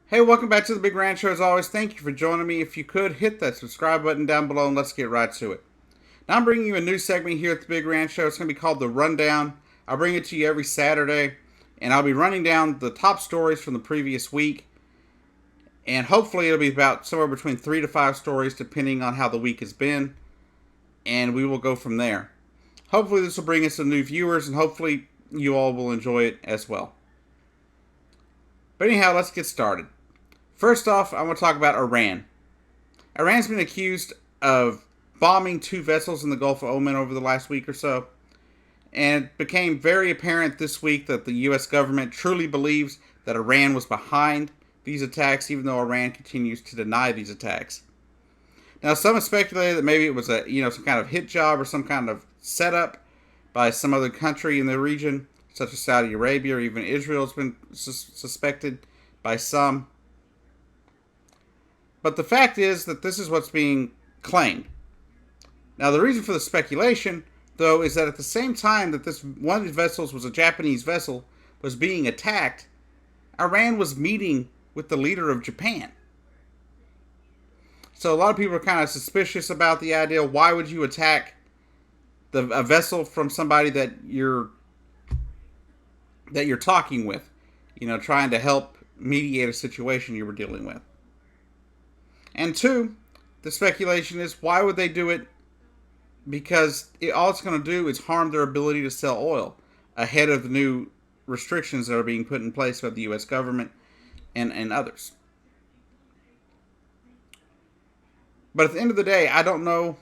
Hey, welcome back to the Big Rancho. As always, thank you for joining me. If you could, hit that subscribe button down below and let's get right to it. Now, I'm bringing you a new segment here at the Big Rancho. It's going to be called The Rundown. I'll bring it to you every Saturday, and I'll be running down the top stories from the previous week. And hopefully, it'll be about somewhere between 3 to 5 stories, depending on how the week has been. And we will go from there. Hopefully, this will bring us some new viewers, and hopefully, you all will enjoy it as well. But anyhow, let's get started. First off, I want to talk about Iran. Iran's been accused of bombing 2 vessels in the Gulf of Oman over the last week or so. And it became very apparent this week that the U.S. government truly believes that Iran was behind these attacks, even though Iran continues to deny these attacks. Now, some have speculated that maybe it was some kind of hit job or some kind of setup by some other country in the region, such as Saudi Arabia or even Israel has been suspected by some. But the fact is that this is what's being claimed. Now, the reason for the speculation, though, is that at the same time that this one of these vessels was a Japanese vessel was being attacked, Iran was meeting with the leader of Japan. So a lot of people are kind of suspicious about the idea. Why would you attack a vessel from somebody that you're talking with? Trying to help mediate a situation you were dealing with. And two, the speculation is, why would they do it? Because all it's going to do is harm their ability to sell oil ahead of the new restrictions that are being put in place by the U.S. government and others. But at the end of the day, I don't know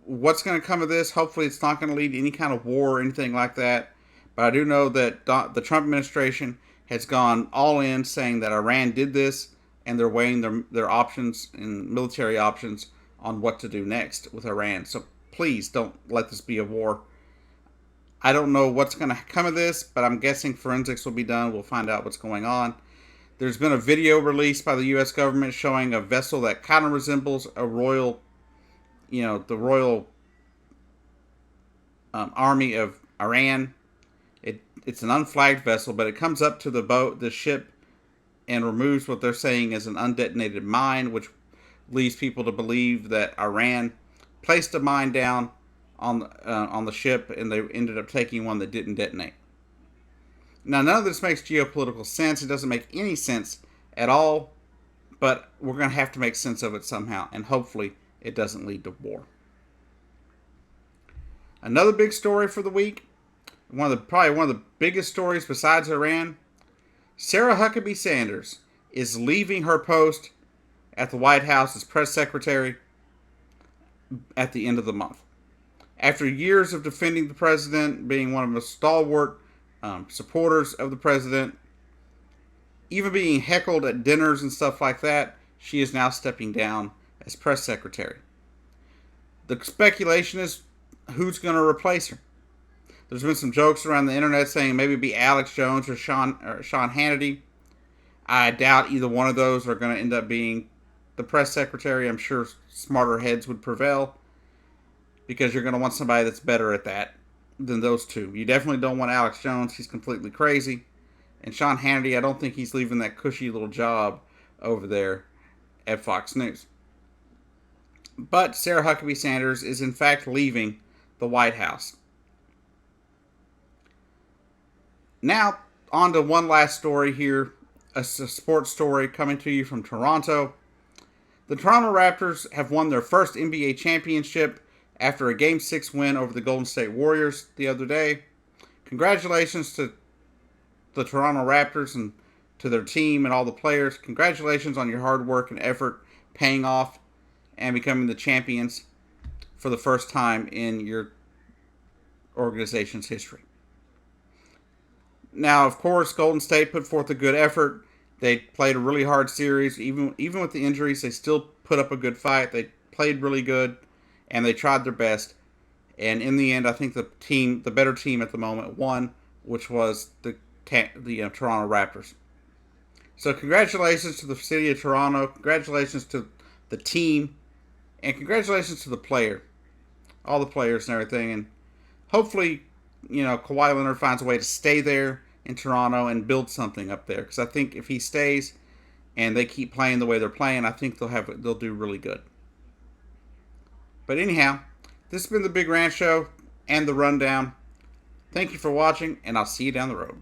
what's going to come of this. Hopefully it's not going to lead to any kind of war or anything like that. But I do know that the Trump administration has gone all in, saying that Iran did this, and they're weighing their options and military options on what to do next with Iran. So please don't let this be a war. I don't know what's going to come of this, but I'm guessing forensics will be done. We'll find out what's going on. There's been a video released by the U.S. government showing a vessel that kind of resembles a royal, the royal army of Iran. It's an unflagged vessel, but it comes up to the ship, and removes what they're saying is an undetonated mine, which leads people to believe that Iran placed a mine down on the ship, and they ended up taking one that didn't detonate. Now, none of this makes geopolitical sense. It doesn't make any sense at all, but we're going to have to make sense of it somehow, and hopefully it doesn't lead to war. Another big story for the week, probably one of the biggest stories besides Iran. Sarah Huckabee Sanders is leaving her post at the White House as press secretary at the end of the month. After years of defending the president, being one of the stalwart supporters of the president, even being heckled at dinners and stuff like that, she is now stepping down as press secretary. The speculation is who's going to replace her. There's been some jokes around the internet saying maybe it'd be Alex Jones or Sean Hannity. I doubt either one of those are going to end up being the press secretary. I'm sure smarter heads would prevail, because you're going to want somebody that's better at that than those two. You definitely don't want Alex Jones. He's completely crazy. And Sean Hannity, I don't think he's leaving that cushy little job over there at Fox News. But Sarah Huckabee Sanders is in fact leaving the White House. Now, on to one last story here, a sports story coming to you from Toronto. The Toronto Raptors have won their first NBA championship after a Game 6 win over the Golden State Warriors the other day. Congratulations to the Toronto Raptors and to their team and all the players. Congratulations on your hard work and effort paying off and becoming the champions for the first time in your organization's history. Now, of course, Golden State put forth a good effort. They played a really hard series. Even with the injuries, they still put up a good fight. They played really good, and they tried their best. And in the end, I think the better team at the moment won, which was the Toronto Raptors. So congratulations to the city of Toronto. Congratulations to the team. And congratulations to the player. All the players and everything. And hopefully, Kawhi Leonard finds a way to stay there in Toronto and build something up there. Because I think if he stays, and they keep playing the way they're playing, I think they'll do really good. But anyhow, this has been the Big Ranch Show and the Rundown. Thank you for watching, and I'll see you down the road.